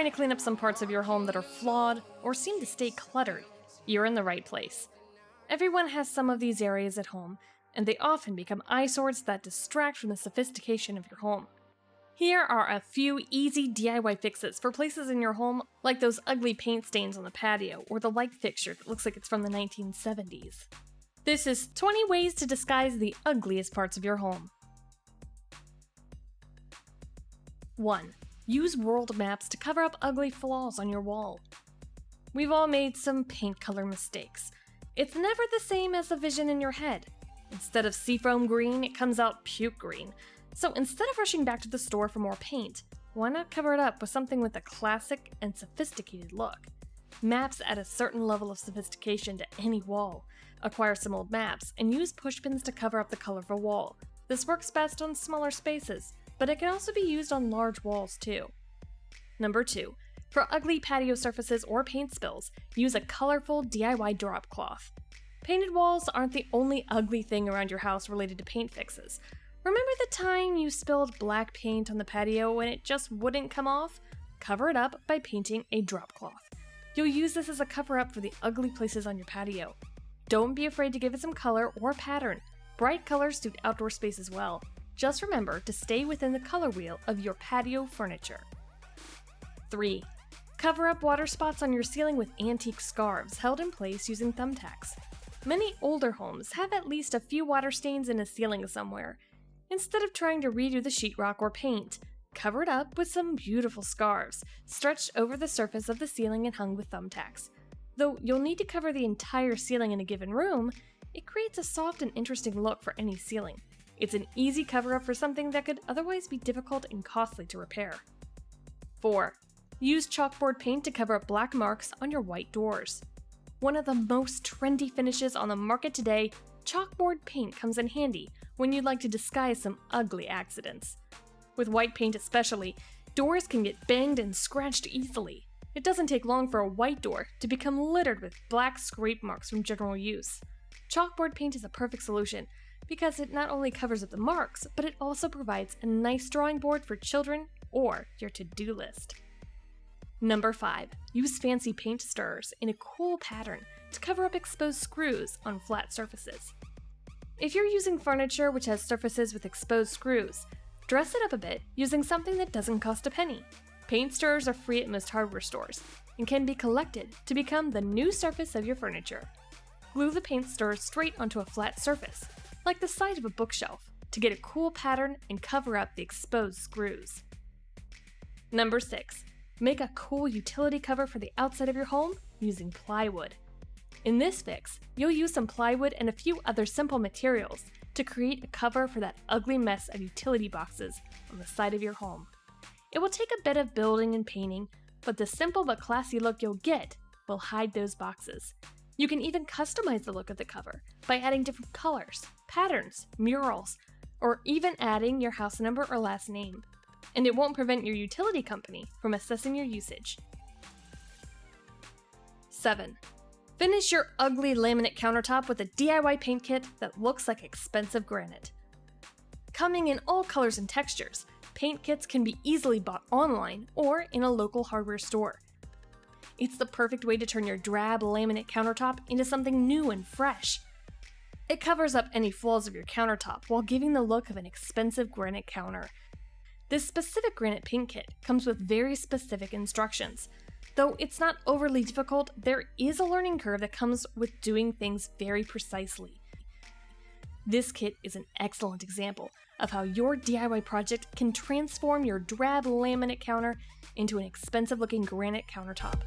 trying to clean up some parts of your home that are flawed or seem to stay cluttered, you're in the right place. Everyone has some of these areas at home, and they often become eyesores that distract from the sophistication of your home. Here are a few easy DIY fixes for places in your home like those ugly paint stains on the patio or the light fixture that looks like it's from the 1970s. This is 20 ways to disguise the ugliest parts of your home. 1. Use world maps to cover up ugly flaws on your wall. We've all made some paint color mistakes. It's never the same as the vision in your head. Instead of seafoam green, it comes out puke green. So instead of rushing back to the store for more paint, why not cover it up with something with a classic and sophisticated look? Maps add a certain level of sophistication to any wall. Acquire some old maps and use push pins to cover up the color of a wall. This works best on smaller spaces, but it can also be used on large walls too. Number 2. For ugly patio surfaces or paint spills, use a colorful DIY drop cloth. Painted walls aren't the only ugly thing around your house related to paint fixes. Remember the time you spilled black paint on the patio and it just wouldn't come off? Cover it up by painting a drop cloth. You'll use this as a cover-up for the ugly places on your patio. Don't be afraid to give it some color or pattern. Bright colors suit outdoor spaces well. Just remember to stay within the color wheel of your patio furniture. 3. Cover up water spots on your ceiling with antique scarves held in place using thumbtacks. Many older homes have at least a few water stains in a ceiling somewhere. Instead of trying to redo the sheetrock or paint, cover it up with some beautiful scarves, stretched over the surface of the ceiling and hung with thumbtacks. Though you'll need to cover the entire ceiling in a given room, it creates a soft and interesting look for any ceiling. It's an easy cover-up for something that could otherwise be difficult and costly to repair. 4. Use chalkboard paint to cover up black marks on your white doors. One of the most trendy finishes on the market today, chalkboard paint comes in handy when you'd like to disguise some ugly accidents. With white paint especially, doors can get banged and scratched easily. It doesn't take long for a white door to become littered with black scrape marks from general use. Chalkboard paint is a perfect solution because it not only covers up the marks, but it also provides a nice drawing board for children or your to-do list. Number 5. Use fancy paint stirrers in a cool pattern to cover up exposed screws on flat surfaces. If you're using furniture which has surfaces with exposed screws, dress it up a bit using something that doesn't cost a penny. Paint stirrers are free at most hardware stores and can be collected to become the new surface of your furniture. Glue the paint stirrer straight onto a flat surface, like the side of a bookshelf, to get a cool pattern and cover up the exposed screws. Number 6. Make a cool utility cover for the outside of your home using plywood. In this fix, you'll use some plywood and a few other simple materials to create a cover for that ugly mess of utility boxes on the side of your home. It will take a bit of building and painting, but the simple but classy look you'll get will hide those boxes. You can even customize the look of the cover by adding different colors, patterns, murals, or even adding your house number or last name. And it won't prevent your utility company from assessing your usage. 7. Finish your ugly laminate countertop with a DIY paint kit that looks like expensive granite. Coming in all colors and textures, paint kits can be easily bought online or in a local hardware store. It's the perfect way to turn your drab laminate countertop into something new and fresh. It covers up any flaws of your countertop while giving the look of an expensive granite counter. This specific granite paint kit comes with very specific instructions. Though it's not overly difficult, there is a learning curve that comes with doing things very precisely. This kit is an excellent example of how your DIY project can transform your drab laminate counter into an expensive-looking granite countertop.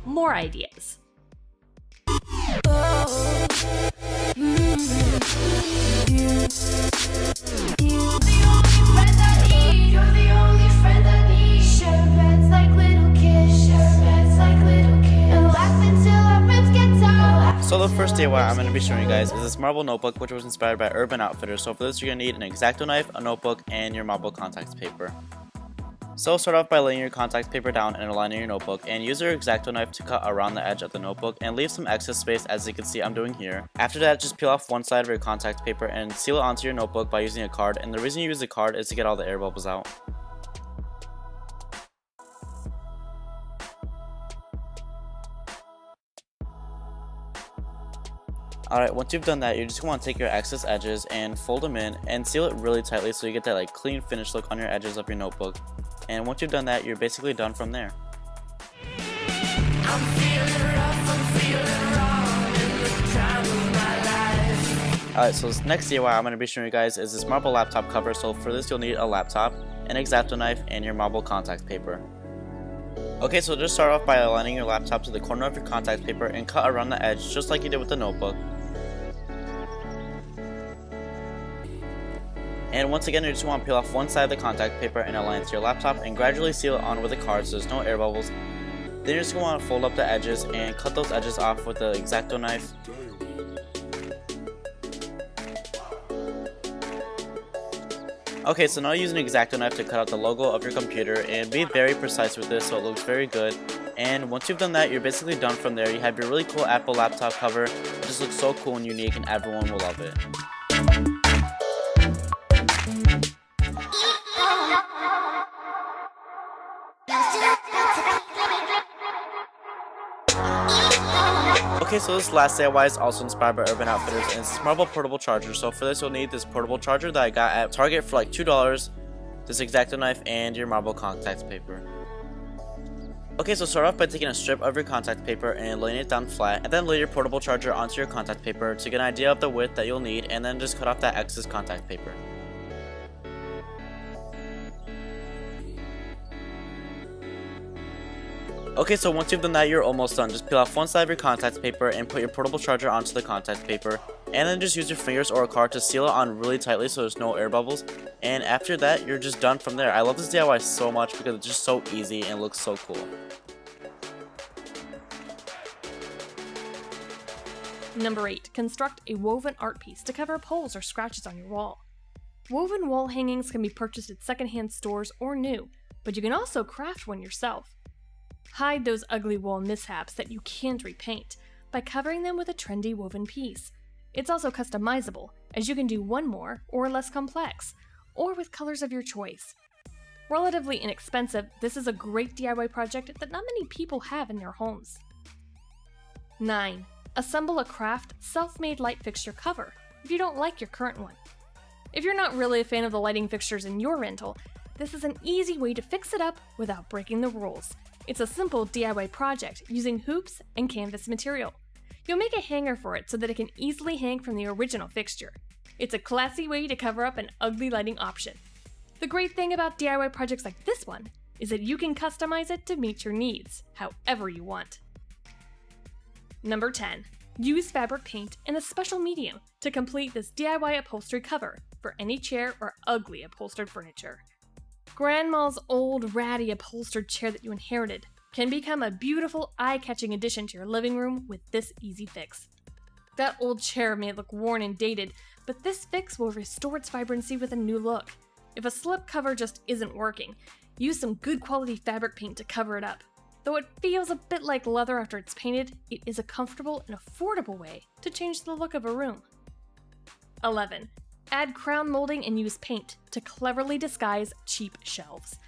More ideas. So the first DIY I'm going to be showing you guys is this marble notebook, which was inspired by Urban Outfitters. So for this, you're going to need an X-Acto knife, a notebook, and your marble contact paper. So start off by laying your contact paper down and aligning your notebook, and use your X-Acto knife to cut around the edge of the notebook and leave some excess space, as you can see I'm doing here. After that, just peel off one side of your contact paper and seal it onto your notebook by using a card, and the reason you use a card is to get all the air bubbles out. Alright, once you've done that, you're just going to want to take your excess edges and fold them in and seal it really tightly so you get that like clean finished look on your edges of your notebook. And once you've done that, you're basically done from there. Alright, so this next DIY I'm going to be showing you guys is this marble laptop cover. So for this, you'll need a laptop, an X-Acto knife, and your marble contact paper. Okay, so just start off by aligning your laptop to the corner of your contact paper and cut around the edge just like you did with the notebook. And once again, you just want to peel off one side of the contact paper and align it to your laptop and gradually seal it on with a card so there's no air bubbles. Then you're just going to want to fold up the edges and cut those edges off with the X-Acto knife. Okay, so now use an X-Acto knife to cut out the logo of your computer, and be very precise with this so it looks very good. And once you've done that, you're basically done from there. You have your really cool Apple laptop cover. It just looks so cool and unique, and everyone will love it. Okay, so this last DIY is also inspired by Urban Outfitters, and it's this marble portable charger. So for this, you'll need this portable charger that I got at Target for like $2, this X-Acto knife, and your marble contact paper. Okay, so start off by taking a strip of your contact paper and laying it down flat, and then lay your portable charger onto your contact paper to get an idea of the width that you'll need, and then just cut off that excess contact paper. Okay, so once you've done that, you're almost done. Just peel off one side of your contact paper and put your portable charger onto the contact paper, and then just use your fingers or a card to seal it on really tightly so there's no air bubbles. And after that, you're just done from there. I love this DIY so much because it's just so easy and looks so cool. Number 8. Construct a woven art piece to cover up holes or scratches on your wall. Woven wall hangings can be purchased at secondhand stores or new, but you can also craft one yourself. Hide those ugly wall mishaps that you can't repaint by covering them with a trendy woven piece. It's also customizable, as you can do one more or less complex, or with colors of your choice. Relatively inexpensive, this is a great DIY project that not many people have in their homes. 9. Assemble a craft self-made light fixture cover if you don't like your current one. If you're not really a fan of the lighting fixtures in your rental, this is an easy way to fix it up without breaking the rules. It's a simple DIY project using hoops and canvas material. You'll make a hanger for it so that it can easily hang from the original fixture. It's a classy way to cover up an ugly lighting option. The great thing about DIY projects like this one is that you can customize it to meet your needs, however you want. Number 10. Use fabric paint in a special medium to complete this DIY upholstery cover for any chair or ugly upholstered furniture. Grandma's old ratty upholstered chair that you inherited can become a beautiful eye-catching addition to your living room with this easy fix. That old chair may look worn and dated, but this fix will restore its vibrancy with a new look. If a slip cover just isn't working, use some good quality fabric paint to cover it up. Though it feels a bit like leather after it's painted, it is a comfortable and affordable way to change the look of a room. 11. Add crown molding and use paint to cleverly disguise cheap shelves.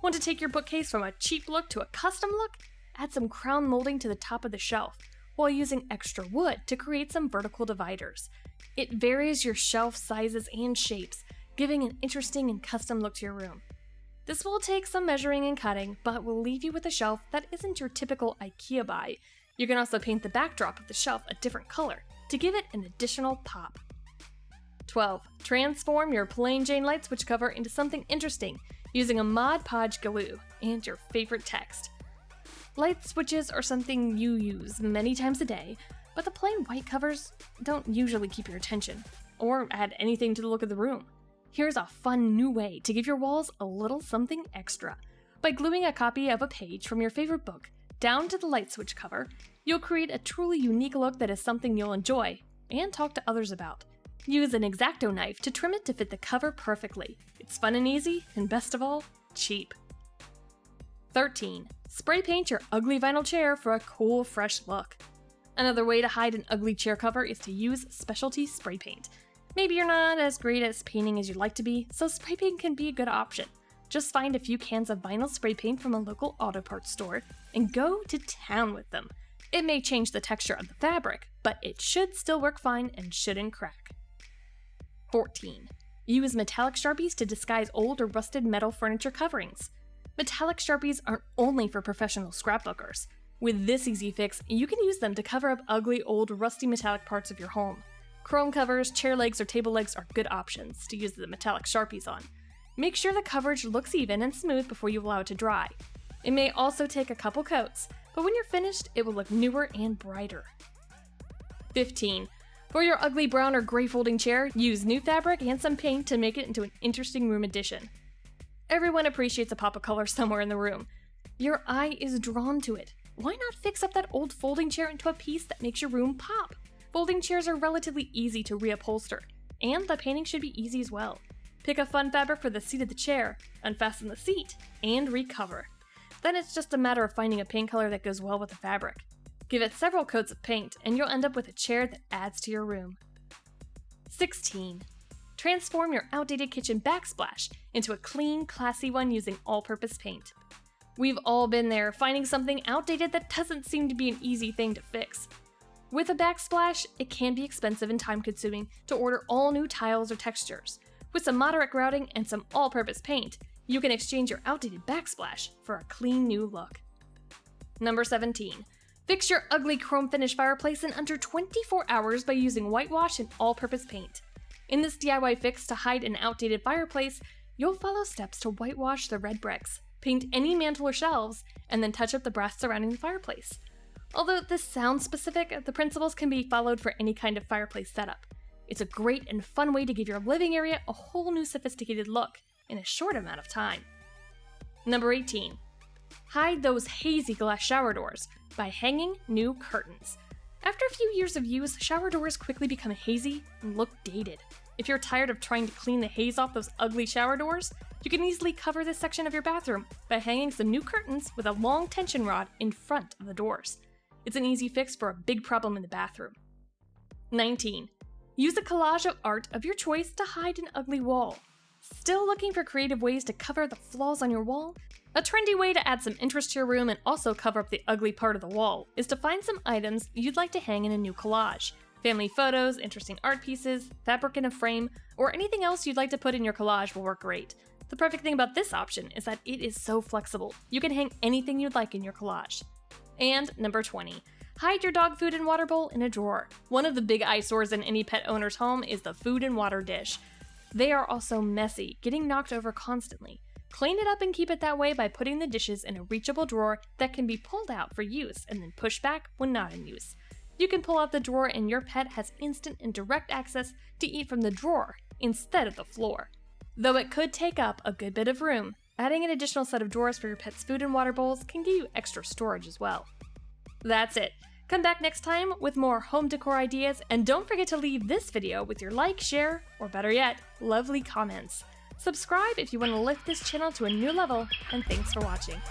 Want to take your bookcase from a cheap look to a custom look? Add some crown molding to the top of the shelf, while using extra wood to create some vertical dividers. It varies your shelf sizes and shapes, giving an interesting and custom look to your room. This will take some measuring and cutting, but will leave you with a shelf that isn't your typical Ikea buy. You can also paint the backdrop of the shelf a different color to give it an additional pop. 12. Transform your plain Jane light switch cover into something interesting using a Mod Podge glue and your favorite text. Light switches are something you use many times a day, but the plain white covers don't usually keep your attention or add anything to the look of the room. Here's a fun new way to give your walls a little something extra by gluing a copy of a page from your favorite book down to the light switch cover, you'll create a truly unique look that is something you'll enjoy and talk to others about. Use an X-Acto knife to trim it to fit the cover perfectly. It's fun and easy, and best of all, cheap. 13. Spray paint your ugly vinyl chair for a cool, fresh look. Another way to hide an ugly chair cover is to use specialty spray paint. Maybe you're not as great at painting as you'd like to be, so spray paint can be a good option. Just find a few cans of vinyl spray paint from a local auto parts store and go to town with them. It may change the texture of the fabric, but it should still work fine and shouldn't crack. 14. Use metallic Sharpies to disguise old or rusted metal furniture coverings. Metallic Sharpies aren't only for professional scrapbookers. With this easy fix, you can use them to cover up ugly, old, rusty metallic parts of your home. Chrome covers, chair legs, or table legs are good options to use the metallic Sharpies on. Make sure the coverage looks even and smooth before you allow it to dry. It may also take a couple coats, but when you're finished, it will look newer and brighter. 15. For your ugly brown or gray folding chair, use new fabric and some paint to make it into an interesting room addition. Everyone appreciates a pop of color somewhere in the room. Your eye is drawn to it. Why not fix up that old folding chair into a piece that makes your room pop? Folding chairs are relatively easy to reupholster, and the painting should be easy as well. Pick a fun fabric for the seat of the chair, unfasten the seat, and recover. Then it's just a matter of finding a paint color that goes well with the fabric. Give it several coats of paint, and you'll end up with a chair that adds to your room. 16. Transform your outdated kitchen backsplash into a clean, classy one using all-purpose paint. We've all been there, finding something outdated that doesn't seem to be an easy thing to fix. With a backsplash, it can be expensive and time-consuming to order all new tiles or textures. With some moderate grouting and some all-purpose paint, you can exchange your outdated backsplash for a clean new look. Number 17. Fix your ugly chrome finish fireplace in under 24 hours by using whitewash and all-purpose paint. In this DIY fix to hide an outdated fireplace, you'll follow steps to whitewash the red bricks, paint any mantle or shelves, and then touch up the brass surrounding the fireplace. Although this sounds specific, the principles can be followed for any kind of fireplace setup. It's a great and fun way to give your living area a whole new sophisticated look in a short amount of time. Number 18. Hide those hazy glass shower doors by hanging new curtains. After a few years of use, shower doors quickly become hazy and look dated. If you're tired of trying to clean the haze off those ugly shower doors, you can easily cover this section of your bathroom by hanging some new curtains with a long tension rod in front of the doors. It's an easy fix for a big problem in the bathroom. 19. Use a collage of art of your choice to hide an ugly wall. Still looking for creative ways to cover the flaws on your wall? A trendy way to add some interest to your room and also cover up the ugly part of the wall is to find some items you'd like to hang in a new collage. Family photos, interesting art pieces, fabric in a frame, or anything else you'd like to put in your collage will work great. The perfect thing about this option is that it is so flexible. You can hang anything you'd like in your collage. And number 20. Hide your dog food and water bowl in a drawer. One of the big eyesores in any pet owner's home is the food and water dish. They are also messy, getting knocked over constantly. Clean it up and keep it that way by putting the dishes in a reachable drawer that can be pulled out for use and then pushed back when not in use. You can pull out the drawer and your pet has instant and direct access to eat from the drawer instead of the floor. Though it could take up a good bit of room, adding an additional set of drawers for your pet's food and water bowls can give you extra storage as well. That's it. Come back next time with more home decor ideas, and don't forget to leave this video with your like, share, or better yet, lovely comments. Subscribe if you want to lift this channel to a new level, and thanks for watching.